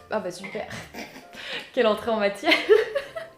Ah bah super. Quelle entrée en matière.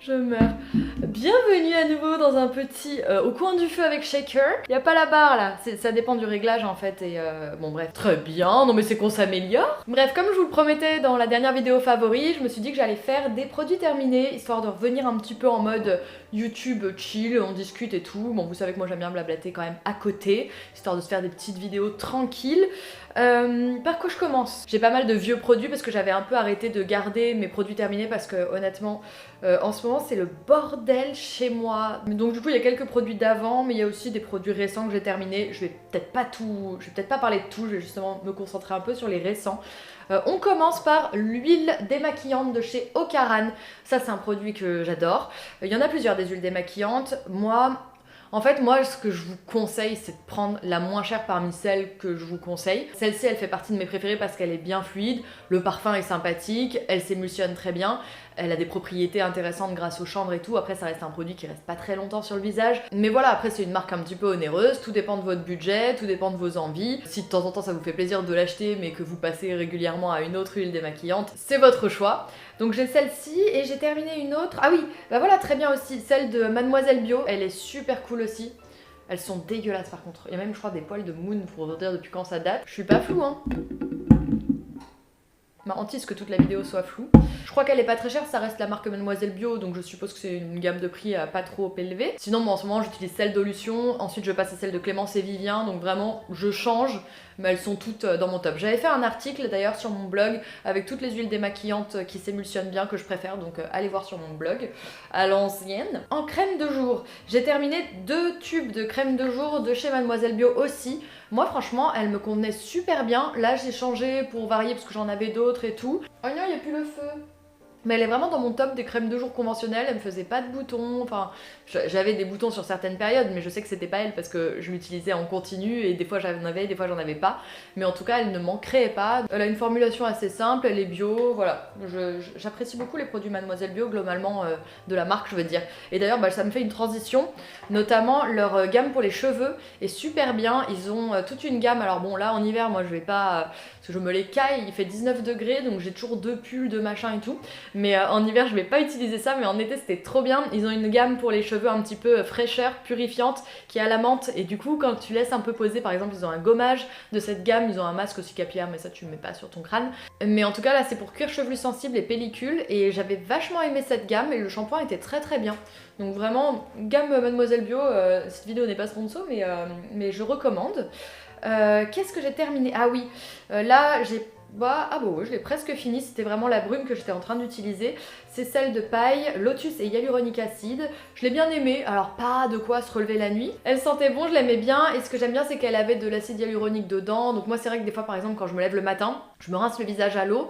Je meurs. Bienvenue à nouveau dans un petit au coin du feu avec Shaker. Y a pas la barre là, ça dépend du réglage en fait et bon bref. Très bien, non mais c'est qu'on s'améliore. Bref, comme je vous le promettais dans la dernière vidéo favori, je me suis dit que j'allais faire des produits terminés, histoire de revenir un petit peu en mode YouTube chill, on discute et tout. Bon, vous savez que moi j'aime bien blablater quand même à côté, histoire de se faire des petites vidéos tranquilles. Par quoi je commence? J'ai pas mal de vieux produits parce que j'avais un peu arrêté de garder mes produits terminés parce que honnêtement en ce moment c'est le bordel chez moi. Donc du coup il y a quelques produits d'avant mais il y a aussi des produits récents que j'ai terminés. Je vais peut-être pas parler de tout, je vais justement me concentrer un peu sur les récents. On commence par l'huile démaquillante de chez Ocaran. Ça c'est un produit que j'adore. Il y en a plusieurs des huiles démaquillantes. En fait, moi, ce que je vous conseille, c'est de prendre la moins chère parmi celles que je vous conseille. Celle-ci, elle fait partie de mes préférées parce qu'elle est bien fluide, le parfum est sympathique, elle s'émulsionne très bien, elle a des propriétés intéressantes grâce au chanvre et tout. Après, ça reste un produit qui reste pas très longtemps sur le visage. Mais voilà, après, c'est une marque un petit peu onéreuse, tout dépend de votre budget, tout dépend de vos envies. Si de temps en temps, ça vous fait plaisir de l'acheter, mais que vous passez régulièrement à une autre huile démaquillante, c'est votre choix. Donc j'ai celle-ci et j'ai terminé une autre. Ah oui, bah voilà, très bien aussi, celle de Mademoiselle Bio. Elle est super cool aussi. Elles sont dégueulasses par contre. Il y a même, je crois, des poils de Moon pour vous dire depuis quand ça date. Je suis pas floue, hein. Ma hantise que toute la vidéo soit floue. Je crois qu'elle est pas très chère, ça reste la marque Mademoiselle Bio, donc je suppose que c'est une gamme de prix pas trop élevée. Sinon, moi en ce moment j'utilise celle d'Olution, ensuite je passe à celle de Clémence et Vivien, donc vraiment je change, mais elles sont toutes dans mon top. J'avais fait un article d'ailleurs sur mon blog avec toutes les huiles démaquillantes qui s'émulsionnent bien, que je préfère, donc allez voir sur mon blog à l'ancienne. En crème de jour, j'ai terminé 2 tubes de crème de jour de chez Mademoiselle Bio aussi. Moi franchement elle me convenait super bien. Là j'ai changé pour varier parce que j'en avais d'autres et tout. Oh non, il n'y a plus le feu. Mais elle est vraiment dans mon top des crèmes de jour conventionnelles, elle me faisait pas de boutons, enfin j'avais des boutons sur certaines périodes mais je sais que c'était pas elle parce que je l'utilisais en continu et des fois j'en avais, des fois j'en avais pas, mais en tout cas elle ne m'en créait pas. Elle a une formulation assez simple, elle est bio, voilà, j'apprécie beaucoup les produits Mademoiselle Bio globalement de la marque je veux dire. Et d'ailleurs ça me fait une transition, notamment leur gamme pour les cheveux est super bien, ils ont toute une gamme, alors bon là en hiver moi je vais pas, parce que je me les caille, il fait 19 degrés donc j'ai toujours 2 pulls, 2 machins et tout. Mais en hiver je vais pas utiliser ça, mais en été c'était trop bien. Ils ont une gamme pour les cheveux un petit peu fraîcheur, purifiante, qui est à la menthe. Et du coup quand tu laisses un peu poser, par exemple ils ont un gommage de cette gamme, ils ont un masque aussi capillaire, mais ça tu le mets pas sur ton crâne. Mais en tout cas là c'est pour cuir chevelu sensible et pellicule. Et j'avais vachement aimé cette gamme et le shampoing était très très bien. Donc vraiment, gamme Mademoiselle Bio, cette vidéo n'est pas sponsor mais je recommande. Qu'est-ce que j'ai terminé? Ah oui, là j'ai... ah bon, je l'ai presque fini, c'était vraiment la brume que j'étais en train d'utiliser. C'est celle de paille, lotus et hyaluronique acide. Je l'ai bien aimée, alors pas de quoi se relever la nuit. Elle sentait bon, je l'aimais bien, et ce que j'aime bien c'est qu'elle avait de l'acide hyaluronique dedans. Donc moi c'est vrai que des fois par exemple quand je me lève le matin, je me rince le visage à l'eau.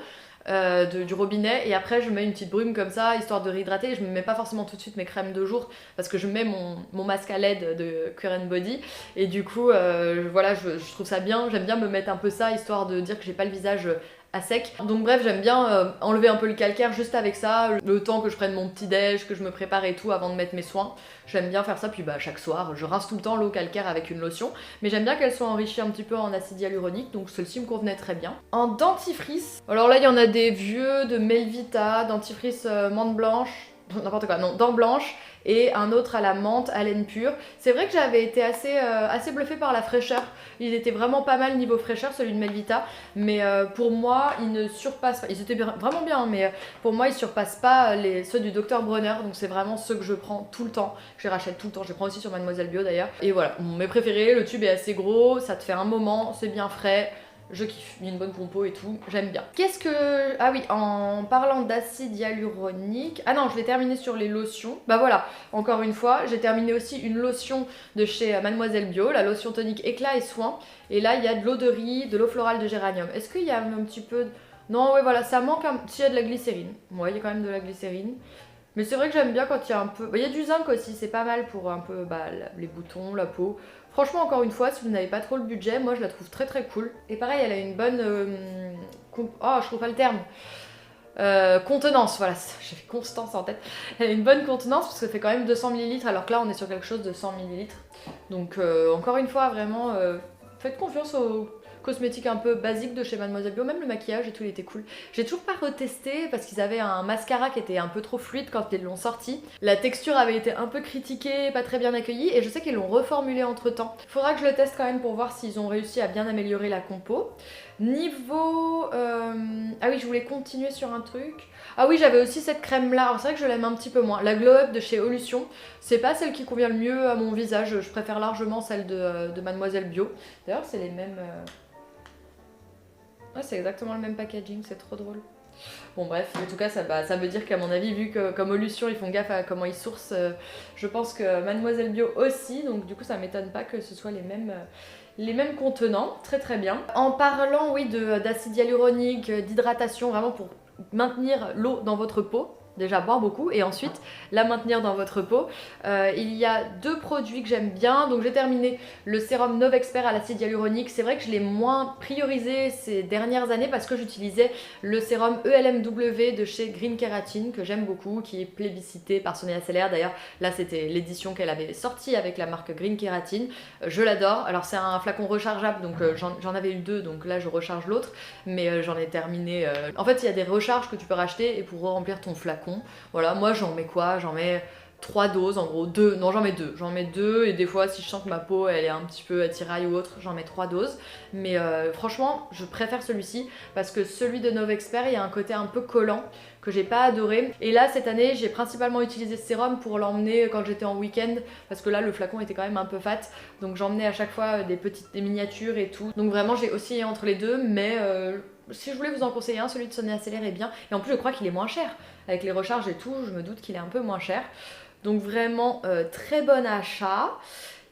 Du robinet et après je mets une petite brume comme ça histoire de réhydrater. Je me mets pas forcément tout de suite mes crèmes de jour parce que je mets mon masque à LED de Queer Body et du coup voilà je trouve ça bien, j'aime bien me mettre un peu ça histoire de dire que j'ai pas le visage à sec. Donc bref j'aime bien enlever un peu le calcaire juste avec ça, le temps que je prenne mon petit déj, que je me prépare et tout avant de mettre mes soins. J'aime bien faire ça, puis chaque soir je rince tout le temps l'eau calcaire avec une lotion, mais j'aime bien qu'elle soit enrichie un petit peu en acide hyaluronique, donc celle-ci me convenait très bien. En dentifrice, alors là il y en a des vieux de Melvita, dentifrice menthe blanche, n'importe quoi, non, dents blanches, et un autre à la menthe, à laine pure. C'est vrai que j'avais été assez bluffée par la fraîcheur. Il était vraiment pas mal niveau fraîcheur, celui de Melvita, mais pour moi, il ne surpasse pas. Ils étaient vraiment bien, mais pour moi, ils surpassent pas ceux du Dr Bronner, donc c'est vraiment ceux que je prends tout le temps. Je les rachète tout le temps, je les prends aussi sur Mademoiselle Bio d'ailleurs. Et voilà, mes préférés, le tube est assez gros, ça te fait un moment, c'est bien frais. Je kiffe, il y a une bonne compo et tout, j'aime bien. Qu'est-ce que... Ah oui, en parlant d'acide hyaluronique... Ah non, je vais terminer sur les lotions. Bah voilà, encore une fois, j'ai terminé aussi une lotion de chez Mademoiselle Bio, la lotion tonique éclat et soin. Et là, il y a de l'eau de riz, de l'eau florale de géranium. Est-ce qu'il y a un petit peu... Non, ouais, voilà, ça manque un... S'il y a de la glycérine. Ouais, il y a quand même de la glycérine. Mais c'est vrai que j'aime bien quand il y a un peu... Il y a du zinc aussi, c'est pas mal pour un peu les boutons, la peau. Franchement, encore une fois, si vous n'avez pas trop le budget, moi je la trouve très très cool. Et pareil, elle a une bonne... Oh, je trouve pas le terme. Contenance, voilà, j'ai fait constance en tête. Elle a une bonne contenance parce que ça fait quand même 200 ml alors que là on est sur quelque chose de 100 ml. Donc encore une fois, vraiment, faites confiance cosmétique un peu basique de chez Mademoiselle Bio, même le maquillage et tout, il était cool. J'ai toujours pas retesté parce qu'ils avaient un mascara qui était un peu trop fluide quand ils l'ont sorti. La texture avait été un peu critiquée, pas très bien accueillie, et je sais qu'ils l'ont reformulé entre temps. Faudra que je le teste quand même pour voir s'ils ont réussi à bien améliorer la compo. Niveau... Ah oui, je voulais continuer sur un truc. Ah oui, j'avais aussi cette crème là, c'est vrai que je l'aime un petit peu moins. La Glow Up de chez Olution, c'est pas celle qui convient le mieux à mon visage, je préfère largement celle de Mademoiselle Bio. D'ailleurs, c'est les mêmes... Ouais, c'est exactement le même packaging, c'est trop drôle. Bon bref, en tout cas ça veut dire qu'à mon avis, vu que comme Olution ils font gaffe à comment ils sourcent, je pense que Mademoiselle Bio aussi, donc du coup ça m'étonne pas que ce soit les mêmes contenants, très très bien. En parlant oui d'acide hyaluronique, d'hydratation, vraiment pour maintenir l'eau dans votre peau, déjà boire beaucoup et ensuite la maintenir dans votre peau. Il y a 2 produits que j'aime bien. Donc j'ai terminé le sérum Novexpert à l'acide hyaluronique. C'est vrai que je l'ai moins priorisé ces dernières années parce que j'utilisais le sérum ELMW de chez Green Keratin que j'aime beaucoup, qui est plébiscité par Sonia Seller. D'ailleurs là c'était l'édition qu'elle avait sortie avec la marque Green Keratin. Je l'adore. Alors c'est un flacon rechargeable, donc j'en avais eu 2, donc là je recharge l'autre, mais j'en ai terminé. En fait il y a des recharges que tu peux racheter et pour remplir ton flacon. Voilà, moi j'en mets quoi? J'en mets 3 doses en gros, 2, non j'en mets 2. J'en mets 2 et des fois si je sens que ma peau elle est un petit peu attiraille ou autre, j'en mets 3 doses. Mais franchement, je préfère celui-ci parce que celui de Novexpert, il y a un côté un peu collant que j'ai pas adoré. Et là cette année, j'ai principalement utilisé ce sérum pour l'emmener quand j'étais en week-end parce que là le flacon était quand même un peu fat. Donc j'emmenais à chaque fois des miniatures et tout. Donc vraiment j'ai oscillé entre les deux, mais si je voulais vous en conseiller un, celui de Sonia Seller est bien. Et en plus je crois qu'il est moins cher. Avec les recharges et tout, je me doute qu'il est un peu moins cher. Donc vraiment très bon achat.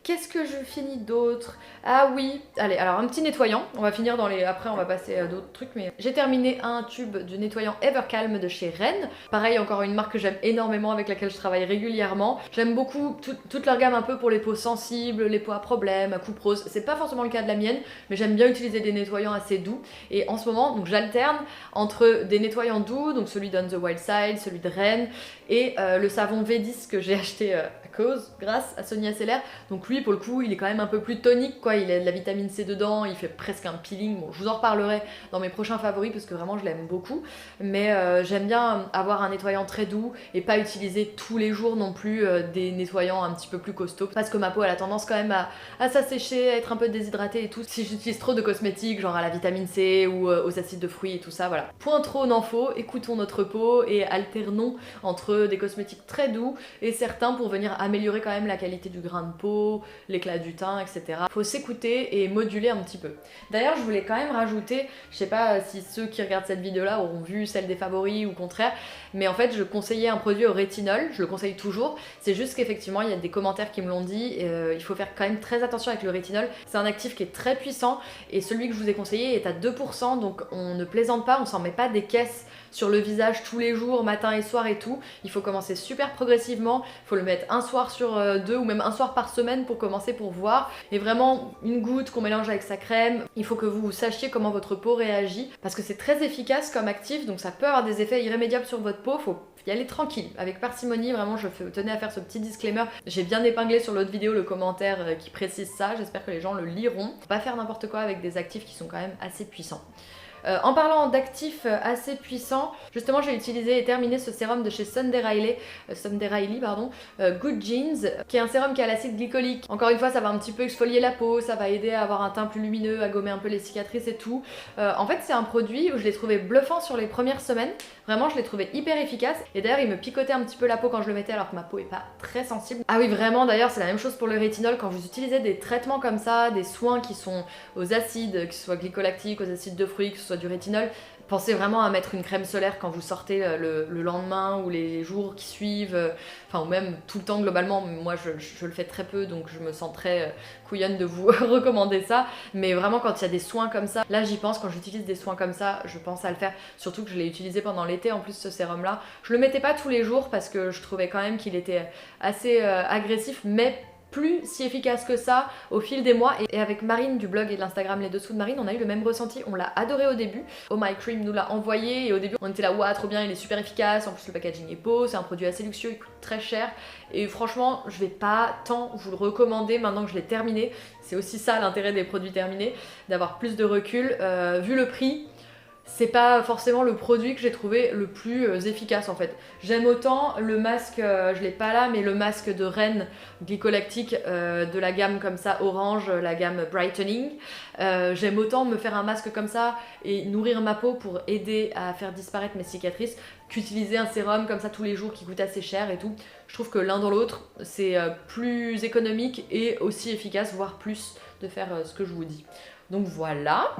Qu'est-ce que je finis d'autre? Ah oui, allez, alors un petit nettoyant. On va finir dans les... Après, on va passer à d'autres trucs, mais j'ai terminé un tube de nettoyant Evercalm de chez Rennes. Pareil, encore une marque que j'aime énormément, avec laquelle je travaille régulièrement. J'aime beaucoup toute leur gamme un peu pour les peaux sensibles, les peaux à problème, à coupe rose. C'est pas forcément le cas de la mienne, mais j'aime bien utiliser des nettoyants assez doux. Et en ce moment, donc j'alterne entre des nettoyants doux, donc celui d'On the Wild Side, celui de Rennes, et le savon V10 que j'ai acheté grâce à Sonia Seller. Donc lui pour le coup il est quand même un peu plus tonique quoi, il a de la vitamine C dedans, il fait presque un peeling. Bon je vous en reparlerai dans mes prochains favoris parce que vraiment je l'aime beaucoup, mais j'aime bien avoir un nettoyant très doux et pas utiliser tous les jours non plus des nettoyants un petit peu plus costauds parce que ma peau elle a tendance quand même à s'assécher, à être un peu déshydratée et tout si j'utilise trop de cosmétiques genre à la vitamine C ou aux acides de fruits et tout ça. Voilà, point trop n'en faut, écoutons notre peau et alternons entre des cosmétiques très doux et certains pour venir améliorer quand même la qualité du grain de peau, l'éclat du teint, etc. Faut s'écouter et moduler un petit peu. D'ailleurs, je voulais quand même rajouter, je sais pas si ceux qui regardent cette vidéo-là auront vu celle des favoris ou contraire, mais en fait, je conseillais un produit au rétinol, je le conseille toujours. C'est juste qu'effectivement, il y a des commentaires qui me l'ont dit, il faut faire quand même très attention avec le rétinol. C'est un actif qui est très puissant et celui que je vous ai conseillé est à 2%, donc on ne plaisante pas, on s'en met pas des caisses sur le visage tous les jours, matin et soir et tout. Il faut commencer super progressivement, il faut le mettre un soir sur 2 ou même un soir par semaine pour commencer, pour voir. Et vraiment une goutte qu'on mélange avec sa crème. Il faut que vous sachiez comment votre peau réagit parce que c'est très efficace comme actif, donc ça peut avoir des effets irrémédiables sur votre peau. Faut y aller tranquille, avec parcimonie, vraiment je tenais à faire ce petit disclaimer. J'ai bien épinglé sur l'autre vidéo le commentaire qui précise ça, j'espère que les gens le liront. Faut pas faire n'importe quoi avec des actifs qui sont quand même assez puissants. En parlant d'actifs assez puissants, justement j'ai utilisé et terminé ce sérum de chez Sunday Riley, Good Genes, qui est un sérum qui a l'acide glycolique. Encore une fois, ça va un petit peu exfolier la peau, ça va aider à avoir un teint plus lumineux, à gommer un peu les cicatrices et tout. En fait, c'est un produit où je l'ai trouvé bluffant sur les premières semaines. Vraiment, je l'ai trouvé hyper efficace. Et d'ailleurs, il me picotait un petit peu la peau quand je le mettais alors que ma peau est pas très sensible. Ah oui, vraiment, d'ailleurs, c'est la même chose pour le rétinol. Quand vous utilisez des traitements comme ça, des soins qui sont aux acides, que ce soit glycolactiques, aux acides de fruits, que ce soit du rétinol, pensez vraiment à mettre une crème solaire quand vous sortez le lendemain ou les jours qui suivent, enfin ou même tout le temps globalement. Moi je le fais très peu donc je me sens très couillonne de vous recommander ça, mais vraiment quand il y a des soins comme ça, là j'y pense. Quand j'utilise des soins comme ça, je pense à le faire, surtout que je l'ai utilisé pendant l'été en plus ce sérum là. Je le mettais pas tous les jours parce que je trouvais quand même qu'il était assez agressif, mais plus si efficace que ça au fil des mois. Et avec Marine du blog et de l'Instagram Les Dessous de Marine, on a eu le même ressenti, on l'a adoré au début. Oh My Cream nous l'a envoyé et au début on était là, ouah trop bien, il est super efficace, en plus le packaging est beau, c'est un produit assez luxueux, il coûte très cher. Et franchement, je vais pas tant vous le recommander maintenant que je l'ai terminé. C'est aussi ça l'intérêt des produits terminés, d'avoir plus de recul. Vu le prix, c'est pas forcément le produit que j'ai trouvé le plus efficace en fait. J'aime autant le masque, je l'ai pas là, mais le masque de Rennes glycolactique de la gamme comme ça orange, la gamme Brightening. J'aime autant me faire un masque comme ça et nourrir ma peau pour aider à faire disparaître mes cicatrices qu'utiliser un sérum comme ça tous les jours qui coûte assez cher et tout. Je trouve que l'un dans l'autre, c'est plus économique et aussi efficace, voire plus, de faire ce que je vous dis. Donc voilà.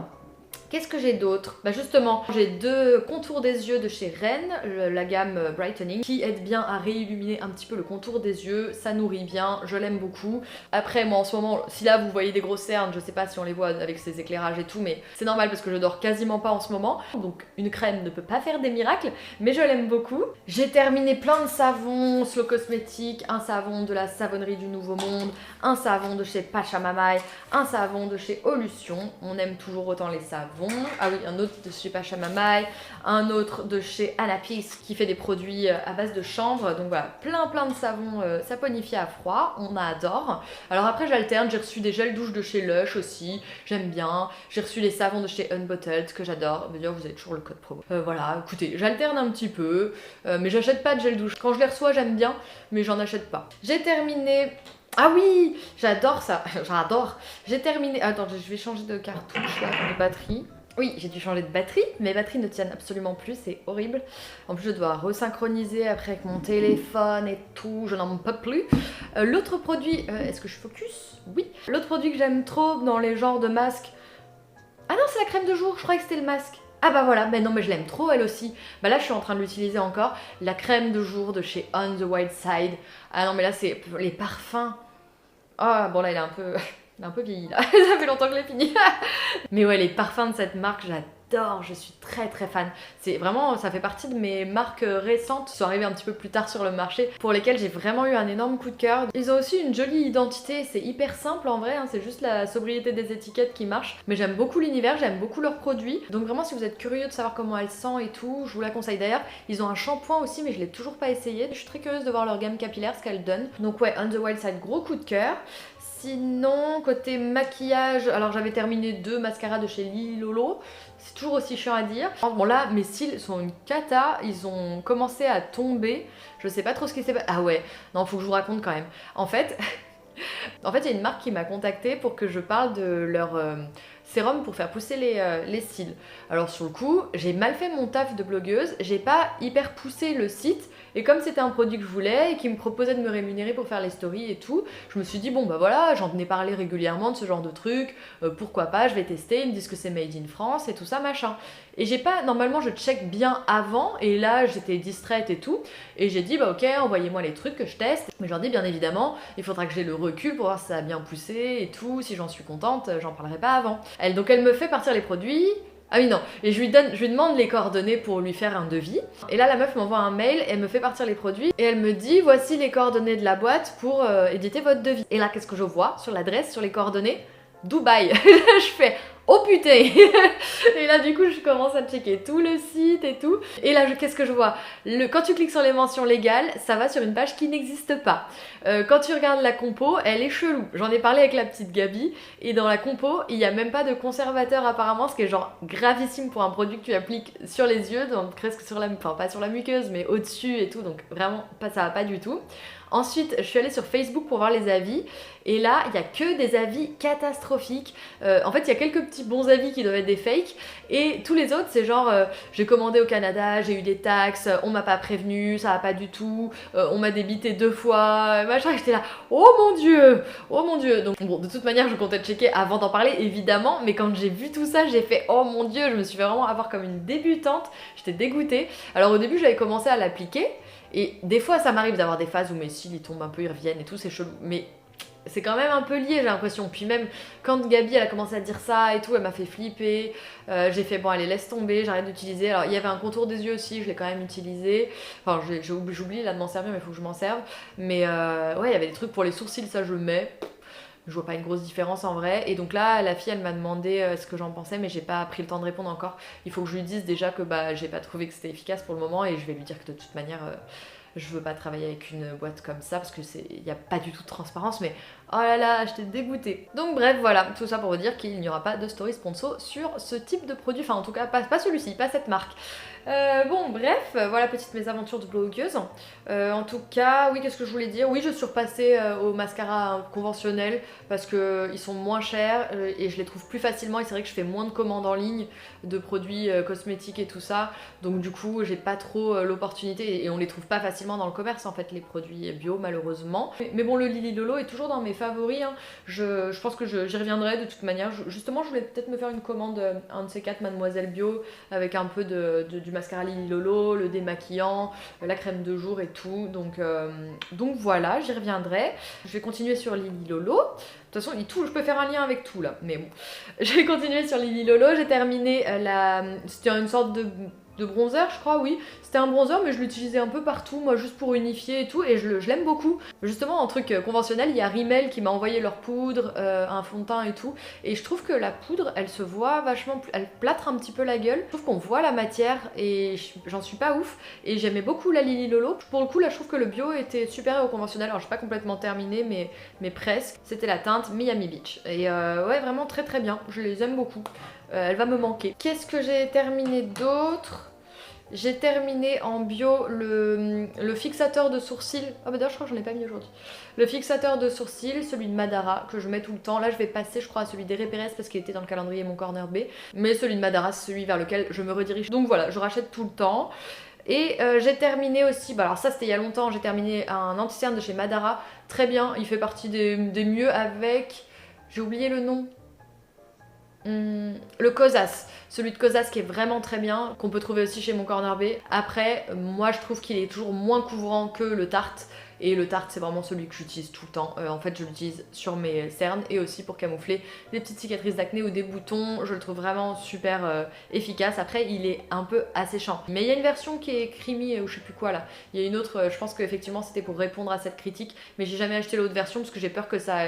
Qu'est-ce que j'ai d'autre? Bah justement, j'ai 2 contours des yeux de chez Rennes, la gamme Brightening, qui aide bien à réilluminer un petit peu le contour des yeux, ça nourrit bien, je l'aime beaucoup. Après moi en ce moment, si là vous voyez des grosses cernes, je sais pas si on les voit avec ces éclairages et tout, mais c'est normal parce que je dors quasiment pas en ce moment, donc une crème ne peut pas faire des miracles, mais je l'aime beaucoup. J'ai terminé plein de savons Slow Cosmétique, un savon de la savonnerie du Nouveau Monde, un savon de chez Pachamamay, un savon de chez Olution, on aime toujours autant les savons. Ah oui, un autre de chez Pachamamay, un autre de chez Anapis qui fait des produits à base de chanvre. Donc voilà, plein de savons saponifiés à froid, on adore. Alors après j'alterne, j'ai reçu des gels douche de chez Lush aussi, j'aime bien. J'ai reçu les savons de chez Unbottled que j'adore. D'ailleurs vous avez toujours le code promo. Voilà, écoutez, j'alterne un petit peu, mais j'achète pas de gel douche. Quand je les reçois j'aime bien, mais j'en achète pas. J'ai terminé... Ah oui, j'adore ça, j'adore. J'ai terminé, attends, je vais changer de cartouche là, de batterie. Oui, j'ai dû changer de batterie, mes batteries ne tiennent absolument plus, c'est horrible. En plus je dois resynchroniser après avec mon téléphone et tout, je n'en peux plus. L'autre produit, est-ce que je focus? Oui. L'autre produit que j'aime trop dans les genres de masques... Ah non, c'est la crème de jour, je croyais que c'était le masque. Ah bah voilà, mais non mais je l'aime trop elle aussi. Bah là je suis en train de l'utiliser encore, la crème de jour de chez On The Wild Side. Ah non mais là c'est les parfums. Ah bon là il est un peu vieilli là, ça fait longtemps que je l'ai fini. Mais ouais les parfums de cette marque j'adore, je suis très fan. C'est vraiment, ça fait partie de mes marques récentes qui sont arrivées un petit peu plus tard sur le marché, pour lesquelles j'ai vraiment eu un énorme coup de cœur. Ils ont aussi une jolie identité, c'est hyper simple en vrai, hein, c'est juste la sobriété des étiquettes qui marche. Mais j'aime beaucoup l'univers, j'aime beaucoup leurs produits. Donc vraiment si vous êtes curieux de savoir comment elle sent et tout, je vous la conseille. D'ailleurs, ils ont un shampoing aussi mais je l'ai toujours pas essayé. Je suis très curieuse de voir leur gamme capillaire, ce qu'elle donne. Donc ouais, On The Wild Side, gros coup de cœur. Sinon, côté maquillage, alors j'avais terminé 2 mascaras de chez Lily Lolo. C'est toujours aussi chiant à dire. Bon là, mes cils sont une cata, ils ont commencé à tomber. Je sais pas trop ce qui s'est passé. Ah ouais, non, faut que je vous raconte quand même. En fait, il y a une marque qui m'a contactée pour que je parle de leur sérum pour faire pousser les cils. Alors sur le coup, j'ai mal fait mon taf de blogueuse, j'ai pas hyper poussé le site. Et comme c'était un produit que je voulais et qui me proposait de me rémunérer pour faire les stories et tout, je me suis dit bon bah voilà, j'en ai parlé régulièrement de ce genre de truc, pourquoi pas, je vais tester, ils me disent que c'est made in France et tout ça machin. Et j'ai pas, normalement je check bien avant et là j'étais distraite et tout, et j'ai dit bah ok, envoyez-moi les trucs que je teste, mais j'en dis bien évidemment, il faudra que j'ai le recul pour voir si ça a bien poussé et tout, si j'en suis contente, j'en parlerai pas avant. Donc elle me fait partir les produits. Ah oui non, et je lui demande les coordonnées pour lui faire un devis. Et là la meuf m'envoie un mail, elle me fait partir les produits et elle me dit voici les coordonnées de la boîte pour éditer votre devis. Et là qu'est-ce que je vois sur l'adresse, sur les coordonnées? Dubaï. Je fais oh putain. Et là du coup je commence à checker tout le site et tout. Et là qu'est-ce que je vois? Quand tu cliques sur les mentions légales, ça va sur une page qui n'existe pas. Quand tu regardes la compo, elle est chelou. J'en ai parlé avec la petite Gabi. Et dans la compo, il n'y a même pas de conservateur apparemment, ce qui est genre gravissime pour un produit que tu appliques sur les yeux, donc presque sur la... Enfin pas sur la muqueuse, mais au-dessus et tout. Donc vraiment, ça va pas du tout. Ensuite, je suis allée sur Facebook pour voir les avis et là, il n'y a que des avis catastrophiques. En fait, il y a quelques petits bons avis qui doivent être des fakes et tous les autres, c'est genre j'ai commandé au Canada, j'ai eu des taxes, on m'a pas prévenu, ça va pas du tout, on m'a débité 2 fois, machin. J'étais là, oh mon dieu, oh mon dieu. Donc bon, de toute manière, je comptais checker avant d'en parler, évidemment, mais quand j'ai vu tout ça, j'ai fait oh mon dieu, je me suis fait vraiment avoir comme une débutante, j'étais dégoûtée. Alors au début, j'avais commencé à l'appliquer. Et des fois ça m'arrive d'avoir des phases où mes cils ils tombent un peu, ils reviennent et tout, c'est chelou. Mais c'est quand même un peu lié, j'ai l'impression. Puis même quand Gabi elle a commencé à dire ça et tout, elle m'a fait flipper. J'ai fait bon allez laisse tomber, j'arrête d'utiliser. Alors il y avait un contour des yeux aussi, je l'ai quand même utilisé. Enfin j'oublie là de m'en servir mais il faut que je m'en serve. Mais ouais il y avait des trucs pour les sourcils, ça je le mets. Je vois pas une grosse différence en vrai. Et donc là, la fille, elle m'a demandé ce que j'en pensais, mais j'ai pas pris le temps de répondre encore. Il faut que je lui dise déjà que bah j'ai pas trouvé que c'était efficace pour le moment, et je vais lui dire que de toute manière, je veux pas travailler avec une boîte comme ça parce que y a pas du tout de transparence. Mais oh là là, j'étais dégoûtée. Donc bref, voilà, tout ça pour vous dire qu'il n'y aura pas de story sponsor sur ce type de produit. Enfin, en tout cas, pas celui-ci, pas cette marque. Bon, bref, voilà, petite mésaventures de blogueuse. En tout cas, oui, qu'est-ce que je voulais dire? Oui, je suis repassée au mascara conventionnel parce qu'ils sont moins chers et je les trouve plus facilement. Et c'est vrai que je fais moins de commandes en ligne de produits cosmétiques et tout ça. Donc du coup, j'ai pas trop l'opportunité et on les trouve pas facilement dans le commerce en fait, les produits bio, malheureusement. Mais bon, le Lily Lolo est toujours dans mes favoris. Hein. Je pense que j'y reviendrai de toute manière. Justement, je voulais peut-être me faire une commande, un de ces 4 Mademoiselle Bio, avec un peu du mascara Lily Lolo, le démaquillant, la crème de jour et tout. Donc voilà, j'y reviendrai. Je vais continuer sur Lily Lolo. De toute façon, je peux faire un lien avec tout là. Mais bon, je vais continuer sur Lily Lolo. J'ai terminé c'était une sorte de bronzer, je crois, oui. C'était un bronzer, mais je l'utilisais un peu partout, moi, juste pour unifier et tout, et je l'aime beaucoup. Justement, en truc conventionnel, il y a Rimmel qui m'a envoyé leur poudre, un fond de teint et tout, et je trouve que la poudre, elle se voit vachement, elle plâtre un petit peu la gueule. Je trouve qu'on voit la matière, et j'en suis pas ouf, et j'aimais beaucoup la Lily Lolo. Pour le coup, là, je trouve que le bio était supérieur au conventionnel, alors je suis pas complètement terminée, mais presque. C'était la teinte Miami Beach, et ouais, vraiment très très bien, je les aime beaucoup. Elle va me manquer. Qu'est-ce que j'ai terminé d'autre? J'ai terminé en bio le fixateur de sourcils. Ah bah d'ailleurs je crois que j'en ai pas mis aujourd'hui. Le fixateur de sourcils, celui de Madara, que je mets tout le temps. Là je vais passer je crois à celui d'Herré Pérez parce qu'il était dans le calendrier Mon Corner B. Mais celui de Madara c'est celui vers lequel je me redirige. Donc voilà, je rachète tout le temps. Et j'ai terminé aussi, bah alors ça c'était il y a longtemps, j'ai terminé un anti-cerne de chez Madara. Très bien, il fait partie des mieux avec... J'ai oublié le nom. Le Cosas, celui de Cosas qui est vraiment très bien, qu'on peut trouver aussi chez Mon Corner B. Après, moi je trouve qu'il est toujours moins couvrant que le Tarte. Et le Tarte c'est vraiment celui que j'utilise tout le temps. En fait je l'utilise sur mes cernes et aussi pour camoufler des petites cicatrices d'acné ou des boutons. Je le trouve vraiment super efficace. Après il est un peu asséchant. Mais il y a une version qui est creamy ou je sais plus quoi là. Il y a une autre, je pense qu'effectivement c'était pour répondre à cette critique. Mais j'ai jamais acheté l'autre version parce que j'ai peur que ça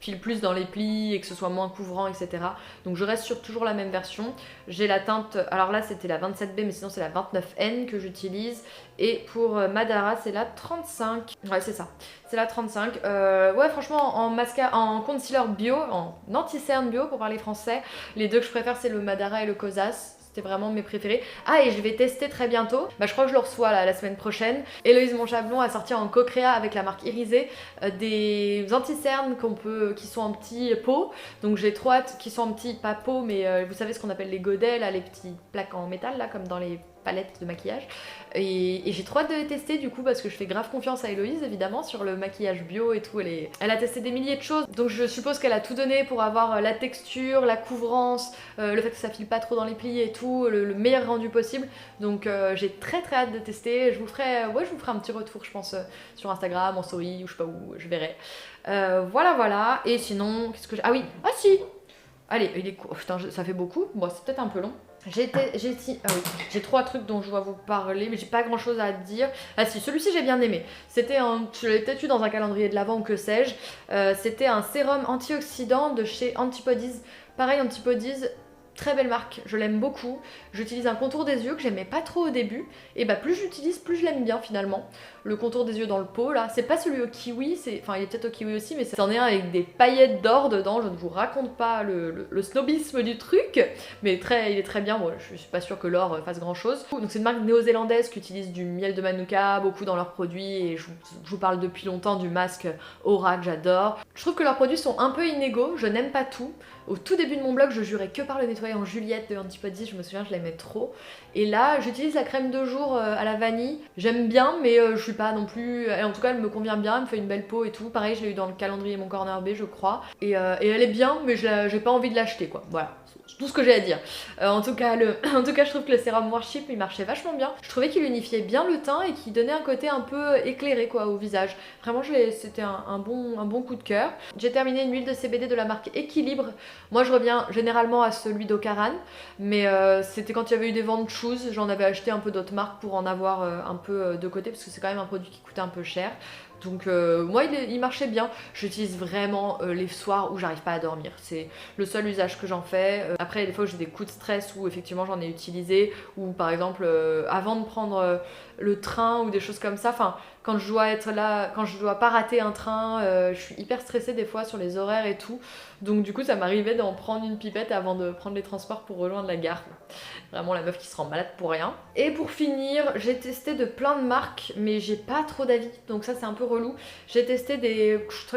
file plus dans les plis et que ce soit moins couvrant etc. Donc je reste sur toujours la même version. J'ai la teinte, alors là c'était la 27B mais sinon c'est la 29N que j'utilise. Et pour Madara c'est la 35. Ouais c'est ça, c'est la 35. Ouais franchement en concealer bio, en anti-cerne bio pour parler français, les deux que je préfère c'est le Madara et le Cosas. C'était vraiment mes préférés. Ah et je vais tester très bientôt, bah je crois que je le reçois là, la semaine prochaine. Héloïse Monchablon a sorti en co-créa avec la marque Irisé des anti-cernes qui sont en petits pots. Donc j'ai trop hâte qui sont en petits, pas pots mais vous savez ce qu'on appelle les godets là, les petits plaques en métal là comme dans les palettes de maquillage. Et j'ai trop hâte de les tester du coup parce que je fais grave confiance à Héloïse évidemment sur le maquillage bio et tout. Elle a testé des milliers de choses donc je suppose qu'elle a tout donné pour avoir la texture, la couvrance, le fait que ça file pas trop dans les plis et tout, le meilleur rendu possible. Donc j'ai très très hâte de tester. Je vous ferai un petit retour je pense sur Instagram, en story ou je sais pas où, je verrai. Voilà. Et sinon, qu'est-ce que j'ai... Ah oui, ah si. Allez, il est court. Putain, ça fait beaucoup. Bon, c'est peut-être un peu long. J'ai 3 trucs dont je dois vous parler, mais j'ai pas grand chose à dire. Ah si, celui-ci j'ai bien aimé. Je l'ai peut-être eu dans un calendrier de l'Avent ou que sais-je. C'était un sérum antioxydant de chez Antipodies. Pareil, Antipodies, très belle marque, je l'aime beaucoup. J'utilise un contour des yeux que j'aimais pas trop au début. Et bah plus j'utilise, plus je l'aime bien finalement. Le contour des yeux dans le pot là, c'est pas celui au kiwi, enfin il est peut-être au kiwi aussi, mais c'en est un avec des paillettes d'or dedans. Je ne vous raconte pas le snobisme du truc, mais il est très bien. Bon, je suis pas sûre que l'or fasse grand chose. Donc c'est une marque néo-zélandaise qui utilise du miel de manuka beaucoup dans leurs produits et je vous parle depuis longtemps du masque Aura que j'adore. Je trouve que leurs produits sont un peu inégaux, je n'aime pas tout. Au tout début de mon blog, je jurais que par le nettoyant Juliette de Antipodies, je me souviens, je l'aimais trop. Et là, j'utilise la crème de jour à la vanille. J'aime bien, mais je suis pas non plus... En tout cas, elle me convient bien, elle me fait une belle peau et tout. Pareil, je l'ai eu dans le calendrier Mon Corner B, je crois. Et elle est bien, mais j'ai pas envie de l'acheter, quoi. Voilà. C'est tout ce que j'ai à dire. En tout cas, je trouve que le sérum Worship il marchait vachement bien. Je trouvais qu'il unifiait bien le teint et qu'il donnait un côté un peu éclairé quoi au visage. Vraiment, c'était un bon coup de cœur. J'ai terminé une huile de CBD de la marque Équilibre. Moi, je reviens généralement à celui d'Ocaran, mais c'était quand il y avait eu des ventes Choose. J'en avais acheté un peu d'autres marques pour en avoir un peu de côté parce que c'est quand même un produit qui coûtait un peu cher. Donc moi il marchait bien, j'utilise vraiment les soirs où j'arrive pas à dormir, c'est le seul usage que j'en fais. Après des fois j'ai des coups de stress où effectivement j'en ai utilisé, ou par exemple avant de prendre le train ou des choses comme ça, enfin quand je dois être là, quand je dois pas rater un train, je suis hyper stressée des fois sur les horaires et tout, donc du coup ça m'arrivait d'en prendre une pipette avant de prendre les transports pour rejoindre la gare. Vraiment la meuf qui se rend malade pour rien. Et pour finir, j'ai testé de plein de marques, mais j'ai pas trop d'avis, donc ça c'est un peu relou. J'ai testé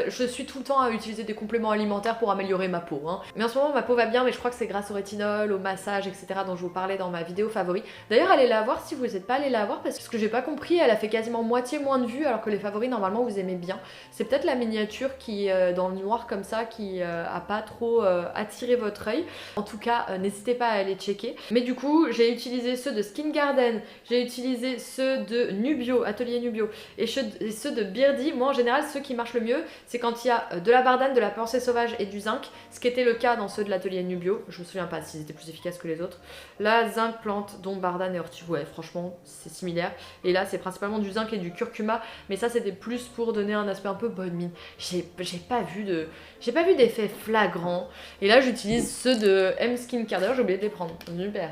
je suis tout le temps à utiliser des compléments alimentaires pour améliorer ma peau, hein. Mais en ce moment ma peau va bien, mais je crois que c'est grâce au rétinol, au massage, etc. dont je vous parlais dans ma vidéo favori. D'ailleurs allez la voir si vous n'êtes pas allé la voir, parce que j'ai pas compris, elle a fait quasiment moitié moins de vues, alors que les favoris normalement vous aimez bien. C'est peut-être la miniature qui dans le noir comme ça qui a pas trop attiré votre œil. En tout cas n'hésitez pas à aller checker. Mais du coup j'ai utilisé ceux de Skin Garden, j'ai utilisé ceux de Nubio, Atelier Nubio, et ceux de Beardy. Moi en général ceux qui marchent le mieux c'est quand il y a de la bardane, de la pensée sauvage et du zinc, ce qui était le cas dans ceux de l'Atelier Nubio. Je me souviens pas s'ils étaient plus efficaces que les autres. Là zinc, plante, dont bardane et ortie, ouais franchement c'est similaire. Et là c'est principalement du zinc et du curcuma, mais ça c'était plus pour donner un aspect un peu bonne mine. J'ai pas vu d'effet flagrant. Et là j'utilise ceux de M Skincare, d'ailleurs j'ai oublié de les prendre. Super.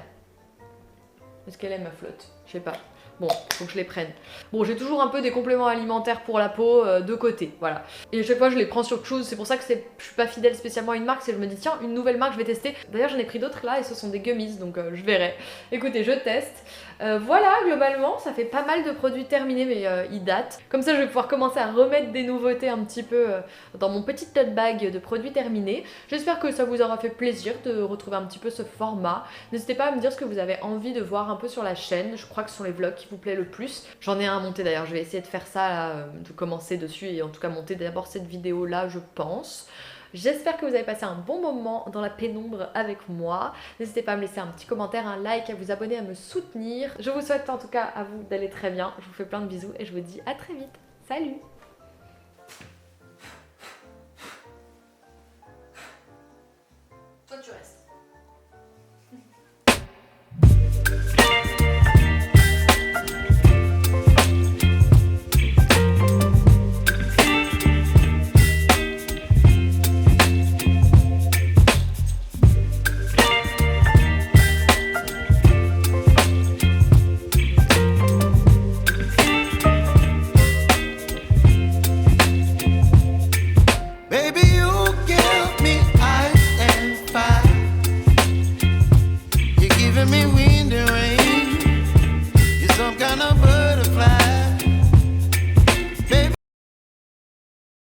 Est-ce qu'elle aime ma flotte? Je sais pas. Bon, faut que je les prenne. Bon, j'ai toujours un peu des compléments alimentaires pour la peau de côté, voilà. Et à chaque fois, je les prends sur Choose. C'est pour ça que je suis pas fidèle spécialement à une marque. C'est que je me dis, tiens, une nouvelle marque, je vais tester. D'ailleurs, j'en ai pris d'autres là et ce sont des gummies, donc je verrai. Écoutez, je teste. Voilà, globalement, ça fait pas mal de produits terminés, mais ils datent. Comme ça, je vais pouvoir commencer à remettre des nouveautés un petit peu dans mon petit tote bag de produits terminés. J'espère que ça vous aura fait plaisir de retrouver un petit peu ce format. N'hésitez pas à me dire ce que vous avez envie de voir un peu sur la chaîne. Je crois que ce sont les vlogs qui vous plaît le plus. J'en ai un à monter d'ailleurs, je vais essayer de faire ça là, de commencer dessus et en tout cas monter d'abord cette vidéo là, je pense. J'espère que vous avez passé un bon moment dans la pénombre avec moi. N'hésitez pas à me laisser un petit commentaire, un like, à vous abonner, à me soutenir. Je vous souhaite en tout cas à vous d'aller très bien. Je vous fais plein de bisous et je vous dis à très vite. Salut!